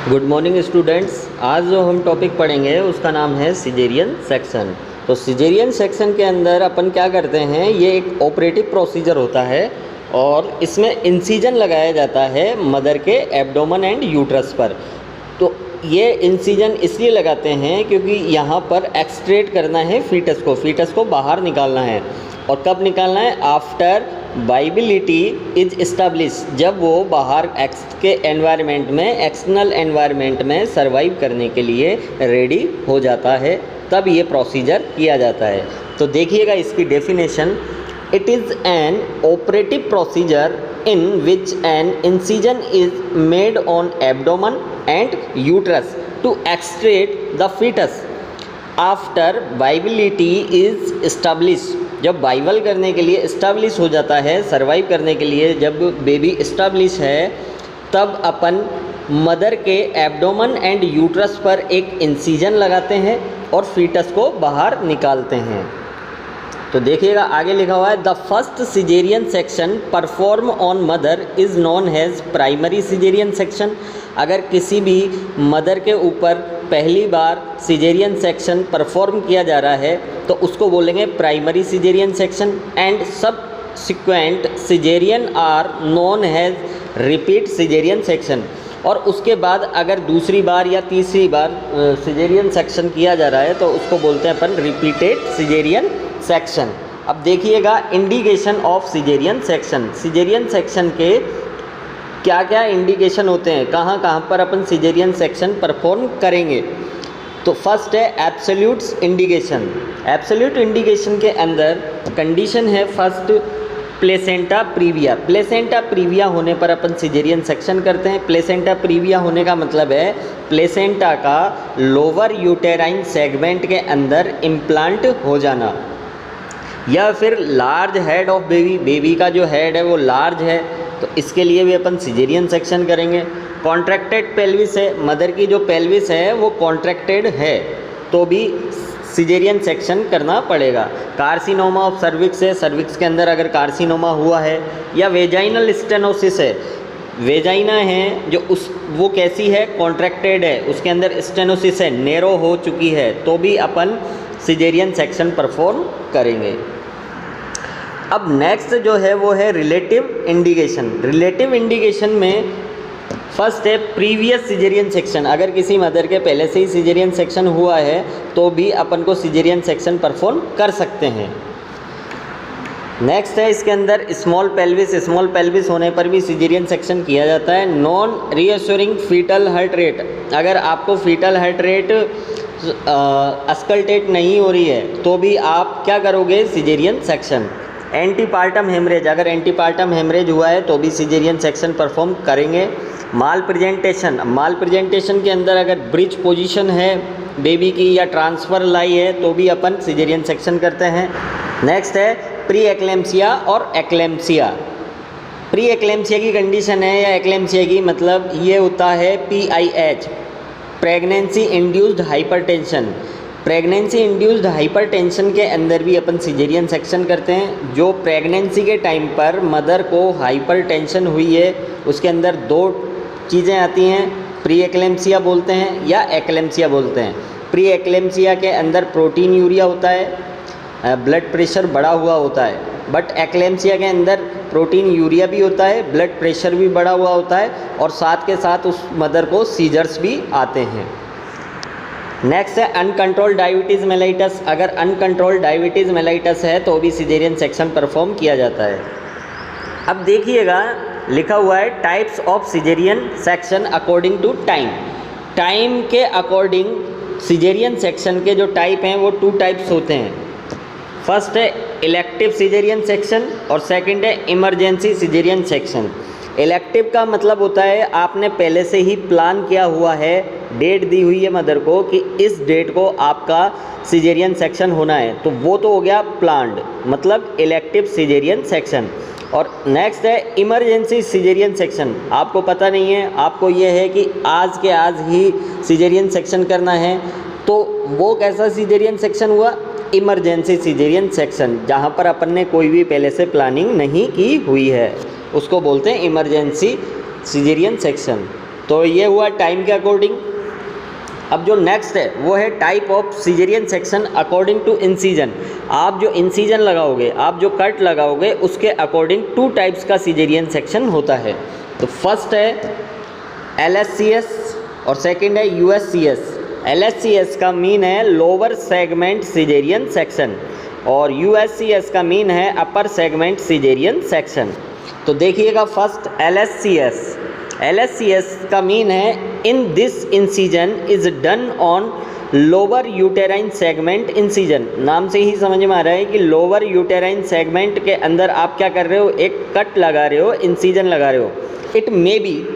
Good morning students. आज जो हम टॉपिक पढ़ेंगे उसका नाम है सिजेरियन सेक्शन। तो सिजेरियन सेक्शन के अंदर अपन क्या करते हैं, ये एक ऑपरेटिव प्रोसीजर होता है और इसमें इंसिजन लगाया जाता है मदर के एब्डोमेन एंड यूट्रस पर। तो ये इंसिजन इसलिए लगाते हैं क्योंकि यहाँ पर एक्सट्रेट करना है फीटस को बाहर निकालना है। और कब निकालना है? आफ्टर वाइबिलिटी इज इस्टेब्लिश, जब वो बाहर के एनवायरनमेंट में, एक्सटर्नल एनवायरनमेंट में सर्वाइव करने के लिए रेडी हो जाता है, तब ये प्रोसीजर किया जाता है। तो देखिएगा इसकी definition. It is an operative procedure in which an incision is made on abdomen and uterus to extract the fetus after viability is establish. जब वाइवल करने के लिए इस्टेब्लिश हो जाता है, सर्वाइव करने के लिए जब बेबी इस्टेब्लिश है, तब अपन मदर के एब्डोमेन एंड यूट्रस पर एक इंसिजन लगाते हैं और फीटस को बाहर निकालते हैं। तो देखिएगा आगे लिखा हुआ है, the first caesarean section perform on mother is known as primary caesarean section. अगर किसी भी मदर के ऊपर पहली बार सिजेरियन सेक्शन परफॉर्म किया जा रहा है तो उसको बोलेंगे primary caesarean section. And subsequent caesarean are known as repeat caesarean section. और उसके बाद अगर दूसरी बार या तीसरी बार सिजेरियन सेक्शन किया जा रहा है तो उसको बोलते हैं अपन रिपीटेड सिजेरियन सेक्शन। अब देखिएगा indication of caesarean section. Caesarean section के क्या क्या इंडिकेशन होते हैं, कहाँ कहाँ पर अपन सिजेरियन सेक्शन परफॉर्म करेंगे। तो फर्स्ट है एब्सोल्यूट इंडिकेशन। एब्सोल्यूट इंडिकेशन के अंदर कंडीशन है first placenta previa. Placenta previa होने पर अपन सिजेरियन सेक्शन करते हैं। प्लेसेंटा प्रीविया होने का मतलब है प्लेसेंटा का लोअर यूटेराइन सेगमेंट के अंदर इम्प्लांट हो जाना, या फिर large head of baby, baby का जो हेड है वो लार्ज है, तो इसके लिए भी अपन सिजेरियन सेक्शन करेंगे। कॉन्ट्रैक्टेड पेल्विस है, मदर की जो पेल्विस है वो कॉन्ट्रैक्टेड है तो भी सिजेरियन सेक्शन करना पड़ेगा। कार्सिनोमा ऑफ सर्विक्स है, सर्विक्स के अंदर अगर कार्सिनोमा हुआ है, या वेजाइनल स्टेनोसिस है, वेजाइना है जो वो कैसी है, कॉन्ट्रैक्टेड है, उसके अंदर स्टेनोसिस है, नेरो हो चुकी है, तो भी अपन सिजेरियन सेक्शन परफॉर्म करेंगे। अब नेक्स्ट जो है वो है रिलेटिव इंडिकेशन। रिलेटिव इंडिकेशन में फर्स्ट है प्रीवियस सिजेरियन सेक्शन। अगर किसी मदर के पहले से ही सिजेरियन सेक्शन हुआ है तो भी अपन को सिजेरियन सेक्शन परफॉर्म कर सकते हैं। नेक्स्ट है इसके अंदर स्मॉल पेल्विस। स्मॉल पेल्विस होने पर भी सिजेरियन सेक्शन किया जाता है। Non reassuring fetal heart rate. अगर आपको फीटल हार्ट रेट अस्कल्टेट नहीं हो रही है तो भी आप क्या करोगे, सिजेरियन सेक्शन। एंटीपार्टम हेमरेज, अगर एंटीपार्टम हेमरेज हुआ है तो भी सिजेरियन सेक्शन परफॉर्म करेंगे। माल प्रेजेंटेशन, माल प्रेजेंटेशन के अंदर अगर ब्रिज पोजीशन है बेबी की या ट्रांसफ़र लाई है तो भी अपन सिजेरियन सेक्शन करते हैं। नेक्स्ट है प्री एक्लेम्सिया और एक्लेम्सिया। प्री एक्लेम्सिया की कंडीशन है, या एक्लेम्सिया की मतलब ये होता है PIH, pregnancy induced hypertension. Pregnancy induced hypertension के अंदर भी अपन सिजेरियन सेक्शन करते हैं। जो प्रेगनेंसी के टाइम पर मदर को हाइपरटेंशन हुई है उसके अंदर दो चीज़ें आती हैं, प्री एक्लेम्सिया बोलते हैं या एक्लेम्सिया बोलते हैं। प्री एक्लेम्सिया के अंदर प्रोटीन यूरिया होता है, ब्लड प्रेशर बढ़ा हुआ होता है, बट एक्लेम्सिया के अंदर प्रोटीन यूरिया भी होता है, ब्लड प्रेशर भी बढ़ा हुआ होता है, और साथ के साथ उस मदर को सीजर्स भी आते हैं। नेक्स्ट है अनकंट्रोल्ड डायबिटीज़ मेलाइटस। अगर अनकंट्रोल्ड डायबिटीज़ मेलाइटस है तो भी सिजेरियन सेक्शन परफॉर्म किया जाता है। अब देखिएगा लिखा हुआ है types of caesarean section according to time. Time के अकॉर्डिंग सिजेरियन सेक्शन के जो टाइप हैं वो 2 टाइप्स होते हैं। फर्स्ट है इलेक्टिव सिजेरियन सेक्शन और सेकंड है इमरजेंसी सिजेरियन सेक्शन। इलेक्टिव का मतलब होता है आपने पहले से ही प्लान किया हुआ है, डेट दी हुई है मदर को कि इस डेट को आपका सिजेरियन सेक्शन होना है, तो वो तो हो गया प्लान्ड, मतलब इलेक्टिव सिजेरियन सेक्शन। और नेक्स्ट है इमरजेंसी सिजेरियन सेक्शन। आपको पता नहीं है, आपको ये है कि आज के आज ही सिजेरियन सेक्शन करना है, तो वो कैसा सिजेरियन सेक्शन हुआ, इमरजेंसी सिजेरियन सेक्शन, जहाँ पर अपन ने कोई भी पहले से प्लानिंग नहीं की हुई है, उसको बोलते हैं इमरजेंसी सिजेरियन सेक्शन। तो ये हुआ टाइम के अकॉर्डिंग। अब जो नेक्स्ट है वो है type of caesarean section according to incision. आप जो इंसीजन लगाओगे, आप जो कट लगाओगे, उसके अकॉर्डिंग 2 टाइप्स का सिजेरियन सेक्शन होता है। तो फर्स्ट है LSCS और सेकंड है USCS। LSCS का मीन है लोअर सेगमेंट सिजेरियन सेक्शन और USCS का मीन है अपर सेगमेंट सिजेरियन सेक्शन। तो देखिएगा फर्स्ट LSCS का मीन है in this incision is done on lower uterine segment incision. नाम से ही समझ में आ रहा है कि लोअर यूटेराइन सेगमेंट के अंदर आप क्या कर रहे हो, एक कट लगा रहे हो, इंसीजन लगा रहे हो। इट मे बी,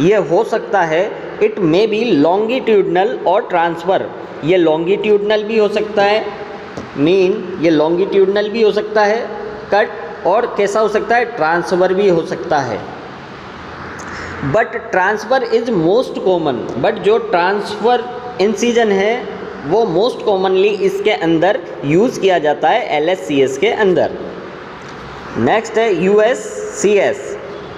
ये हो सकता है, इट मे बी लॉन्गिट्यूडनल और ट्रांसफ़र। ये लॉन्गिट्यूडनल भी हो सकता है, ये लॉन्गिट्यूडनल भी हो सकता है कट, और कैसा हो सकता है, ट्रांसफ़र भी हो सकता है। But transfer is most common, but जो ट्रांसफ़र इंसीजन है वो मोस्ट कॉमनली इसके अंदर यूज़ किया जाता है LSCS के अंदर। नेक्स्ट है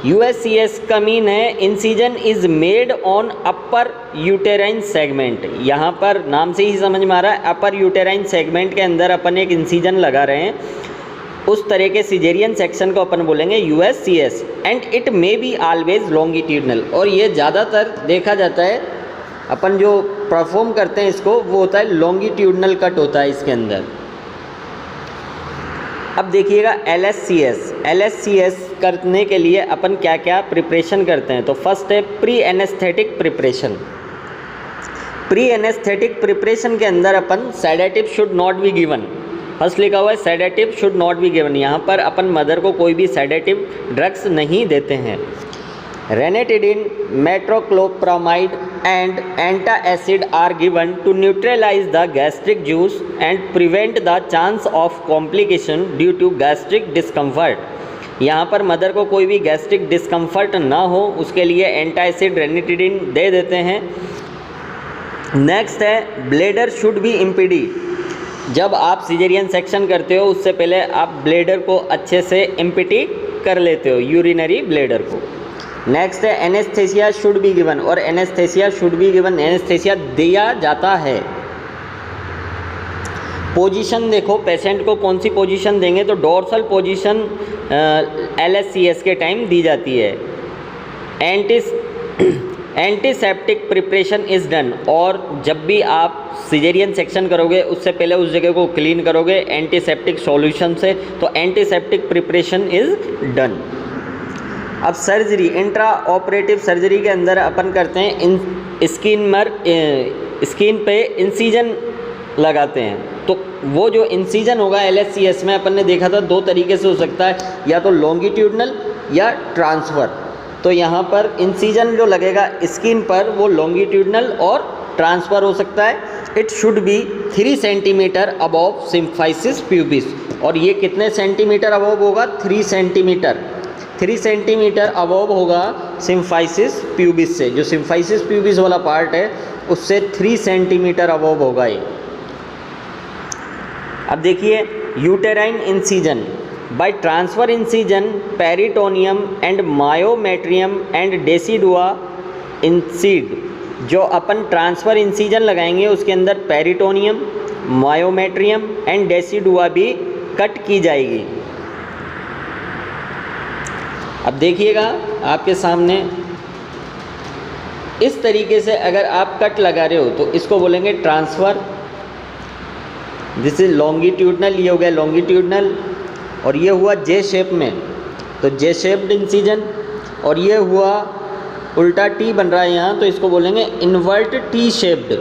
USCS का मीन है incision is made on upper uterine segment. यहाँ पर नाम से ही समझ में आ रहा है अपर यूटेराइन सेगमेंट के अंदर अपन एक इंसीजन लगा रहे हैं, उस तरह के सिजेरियन सेक्शन को अपन बोलेंगे USCS। And it may be always longitudinal, और ये ज़्यादातर देखा जाता है, अपन जो परफॉर्म करते हैं इसको, वो होता है लॉन्गिट्यूडनल कट होता है इसके अंदर। अब देखिएगा LSCS करने के लिए अपन क्या क्या प्रिपरेशन करते हैं। तो फर्स्ट है pre anaesthetic preparation. Pre anaesthetic preparation के अंदर अपन sedative should not be given. First लिखा हुआ है sedative should not be given. यहाँ पर अपन मदर को कोई भी सेडेटिव ड्रग्स नहीं देते हैं। Ranitidine, metoclopramide and antacid are given to neutralise the gastric juice and prevent the chance of complication due to gastric discomfort. यहाँ पर मदर को कोई भी गैस्ट्रिक डिस्कम्फर्ट ना हो, उसके लिए एंटाएसिड रेनेटिडिन दे देते हैं। नेक्स्ट है ब्लेडर शुड बी इम्पीडी। जब आप सिजेरियन सेक्शन करते हो उससे पहले आप ब्लेडर को अच्छे से इम्पीटी कर लेते हो, यूरिनरी ब्लेडर को। नेक्स्ट है एनेस्थेसिया शुड बी गिवन, और anaesthesia should be given, anaesthesia दिया जाता है। पोजीशन देखो, पेशेंट को कौन सी पोजीशन देंगे, तो डोर्सल पोजीशन LSCS के टाइम दी जाती है। एंटीसेप्टिक प्रिपरेशन इज़ डन, और जब भी आप सिजेरियन सेक्शन करोगे उससे पहले उस जगह को क्लीन करोगे एंटीसेप्टिक सॉल्यूशन से, तो एंटीसेप्टिक प्रिपरेशन इज़ डन। अब सर्जरी, इंट्रा ऑपरेटिव सर्जरी के अंदर अपन करते हैं स्किन पे इंसीजन लगाते हैं। तो वो जो इंसीजन होगा LSCS में अपन ने देखा था 2 तरीके से हो सकता है, या तो लॉन्गिट्यूडनल या ट्रांसफ़र। तो यहाँ पर इंसीजन जो लगेगा स्किन पर वो लॉन्गिट्यूडनल और ट्रांसफ़र हो सकता है। It should be 3 centimetre above symphysis pubis, और ये कितने सेंटीमीटर अबव होगा, 3 सेंटीमीटर अबव होगा सिम्फाइसिस प्यूबिस से। जो सिम्फाइसिस प्यूबिस वाला पार्ट है उससे 3 सेंटीमीटर अबव होगा ये। अब देखिए uterine incision by transverse incision, peritoneum and myometrium and decidua incised. जो अपन ट्रांसफ़र इंसीजन लगाएंगे उसके अंदर पेरिटोनियम, मायोमेट्रियम एंड डेसिडुआ भी कट की जाएगी। अब देखिएगा आपके सामने इस तरीके से अगर आप कट लगा रहे हो तो इसको बोलेंगे ट्रांसफ़र। दिस इज लॉन्गिट्यूडनल, ये हो गया लॉन्गिट्यूडनल, और ये हुआ जे शेप में, तो जे शेप्ड इंसीजन। और ये हुआ उल्टा टी बन रहा है यहाँ, तो इसको बोलेंगे इन्वर्ट टी शेप्ड।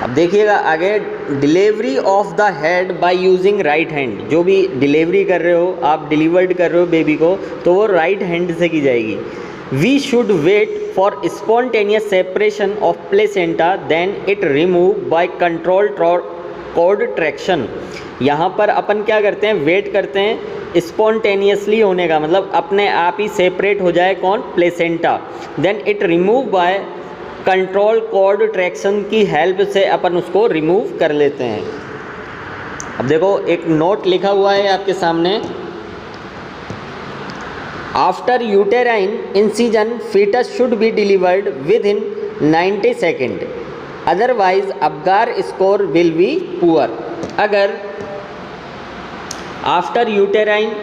अब देखिएगा आगे, delivery of the head by using right hand. जो भी डिलीवरी कर रहे हो, आप डिलीवर्ड कर रहे हो बेबी को, तो वो राइट हैंड से की जाएगी। We should wait for spontaneous separation of placenta, then it remove by control cord traction. यहाँ पर अपन क्या करते हैं, वेट करते हैं स्पॉन्टेनियसली होने का, मतलब अपने आप ही सेपरेट हो जाए कौन, placenta. Then it remove by control cord traction की हेल्प से अपन उसको रिमूव कर लेते हैं। अब देखो एक नोट लिखा हुआ है आपके सामने, after uterine incision fetus should be delivered within 90 second, otherwise Apgar score will be poor. अगर after uterine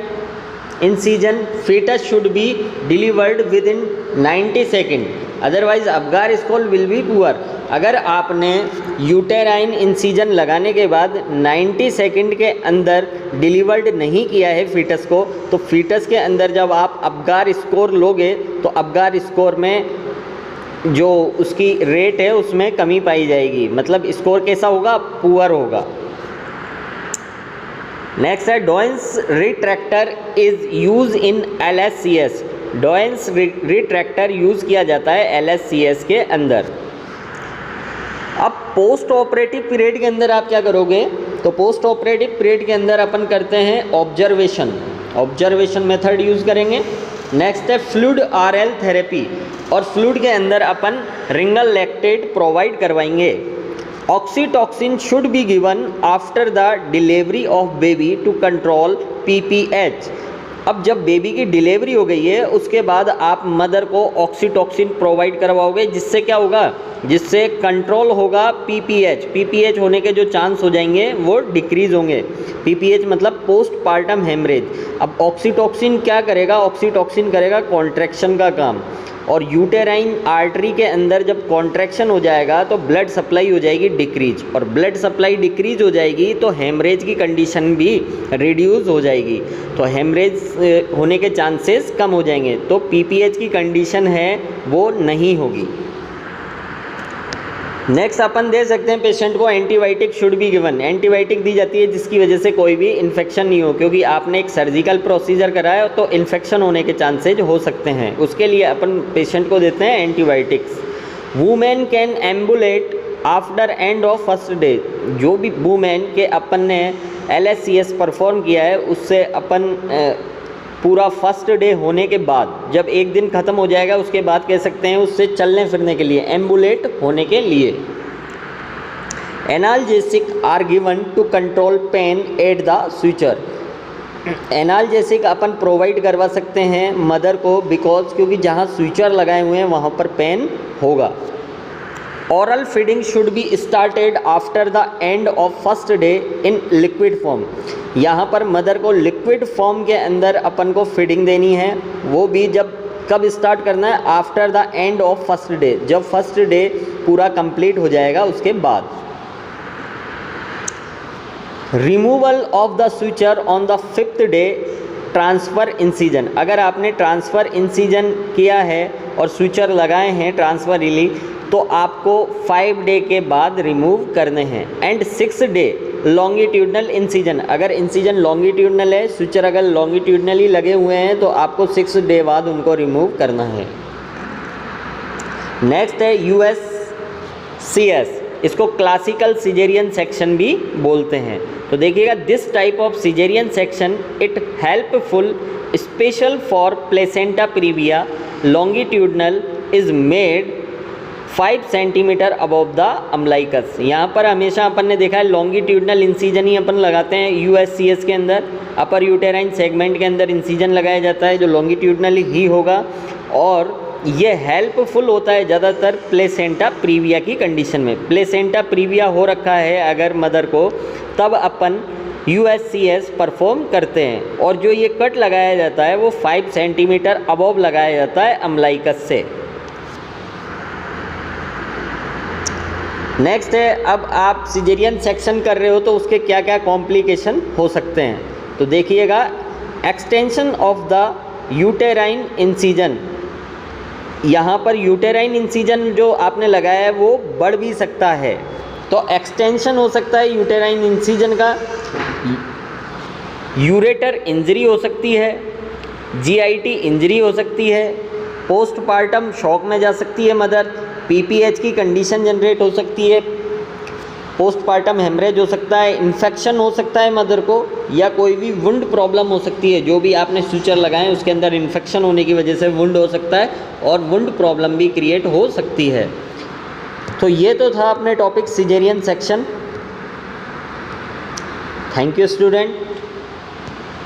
incision fetus should be delivered within 90 second, otherwise Apgar score will be poor. अगर आपने uterine incision लगाने के बाद 90 second के अंदर delivered नहीं किया है फीटस को, तो फीटस के अंदर जब आप अबगार स्कोर लोगे तो अबगार स्कोर में जो उसकी रेट है उसमें कमी पाई जाएगी, मतलब स्कोर कैसा होगा, पुअर होगा। नेक्स्ट है Doyen's retractor is use in LSCS। Doyen's retractor use किया जाता है LSCS के अंदर। अब पोस्ट ऑपरेटिव पीरियड के अंदर आप क्या करोगे, तो पोस्ट ऑपरेटिव पीरियड के अंदर अपन करते हैं ऑब्जर्वेशन मेथड यूज़ करेंगे। नेक्स्ट है फ्लूइड RL थेरेपी, और फ्लूइड के अंदर अपन रिंगल लैक्टेट प्रोवाइड करवाएंगे। Oxytocin should be given after the delivery of baby to control PPH। अब जब बेबी की डिलीवरी हो गई है उसके बाद आप मदर को ऑक्सीटॉक्सिन प्रोवाइड करवाओगे, जिससे क्या होगा, जिससे कंट्रोल होगा PPH होने के जो चांस हो जाएंगे वो डिक्रीज़ होंगे। PPH मतलब पोस्टपार्टम हेमरेज। अब ऑक्सीटॉक्सिन क्या करेगा, ऑक्सीटॉक्सिन करेगा कॉन्ट्रैक्शन का काम, और यूटेराइन आर्टरी के अंदर जब कॉन्ट्रैक्शन हो जाएगा तो ब्लड सप्लाई हो जाएगी डिक्रीज, और ब्लड सप्लाई डिक्रीज हो जाएगी तो हेमरेज की कंडीशन भी रिड्यूस हो जाएगी, तो हेमरेज होने के चांसेस कम हो जाएंगे, तो PPH की कंडीशन है वो नहीं होगी। नेक्स्ट अपन दे सकते हैं पेशेंट को antibiotic should be given. Antibiotic दी जाती है जिसकी वजह से कोई भी इन्फेक्शन नहीं हो, क्योंकि आपने एक सर्जिकल प्रोसीजर कराया तो इन्फेक्शन होने के चांसेज हो सकते हैं, उसके लिए अपन पेशेंट को देते हैं antibiotics. Women can ambulate after end of first day. जो भी वुमेन के अपन ने LSCS परफॉर्म किया है उससे अपन पूरा फर्स्ट डे होने के बाद, जब एक दिन ख़त्म हो जाएगा उसके बाद कह सकते हैं उससे चलने फिरने के लिए, एम्बुलेट होने के लिए। Analgesic are given to control pain at the suture. Analgesic अपन प्रोवाइड करवा सकते हैं मदर को, बिकॉज क्योंकि जहाँ स्विचर लगाए हुए हैं वहाँ पर पेन होगा। Oral feeding should be started after the end of first day in liquid form. यहाँ पर मदर को लिक्विड फॉर्म के अंदर अपन को फीडिंग देनी है, वो भी जब कब स्टार्ट करना है, after the end of first day, जब फर्स्ट डे पूरा कंप्लीट हो जाएगा उसके बाद। Removal of the switcher on the 5th day transfer incision. अगर आपने ट्रांसफ़र इंसिजन किया है और स्विचर लगाए हैं ट्रांसफरिली तो आपको 5 डे के बाद रिमूव करने हैं। And 6 day longitudinal incision. अगर इंसिजन लॉन्गिट्यूडनल है, स्विचर अगर लॉन्गिट्यूडनली लगे हुए हैं तो आपको 6 डे बाद उनको रिमूव करना है। नेक्स्ट है USCS, इसको क्लासिकल सिजेरियन सेक्शन भी बोलते हैं। तो देखिएगा, this type of caesarean section it helpful special for placenta previa longitudinal is made 5 centimetre above the अम्लाइकस। यहाँ पर हमेशा अपन ने देखा है लॉन्गिट्यूडनल इंसिजन ही अपन लगाते हैं USCS के अंदर। अपर यूटेराइन सेगमेंट के अंदर इंसिजन लगाया जाता है जो लॉन्गिट्यूडनल ही होगा, और ये हेल्पफुल होता है ज़्यादातर प्लेसेंटा प्रीविया की कंडीशन में। प्लेसेंटा प्रीविया हो रखा है अगर मदर को, तब अपन USCS परफॉर्म करते हैं। और जो ये कट लगाया जाता है वो 5 सेंटीमीटर अबव लगाया जाता है अम्लाइकस से। नेक्स्ट है, अब आप सिजेरियन सेक्शन कर रहे हो तो उसके क्या क्या कॉम्प्लिकेशन हो सकते हैं। तो देखिएगा, extension of the uterine incision. यहाँ पर यूटेराइन इंसिजन जो आपने लगाया है वो बढ़ भी सकता है, तो एक्सटेंशन हो सकता है यूटेराइन इंसिजन का। यूरेटर इंजरी हो सकती है, GIT इंजरी हो सकती है, पोस्टपार्टम शॉक में जा सकती है मदर, PPH की कंडीशन जनरेट हो सकती है, पोस्टपार्टम हेमरेज हो सकता है, इन्फेक्शन हो सकता है मदर को, या कोई भी वुंड प्रॉब्लम हो सकती है। जो भी आपने स्विचर लगाए उसके अंदर इन्फेक्शन होने की वजह से वुंड हो सकता है और वुंड प्रॉब्लम भी क्रिएट हो सकती है। तो ये तो था अपने topic caesarean section. Thank you student.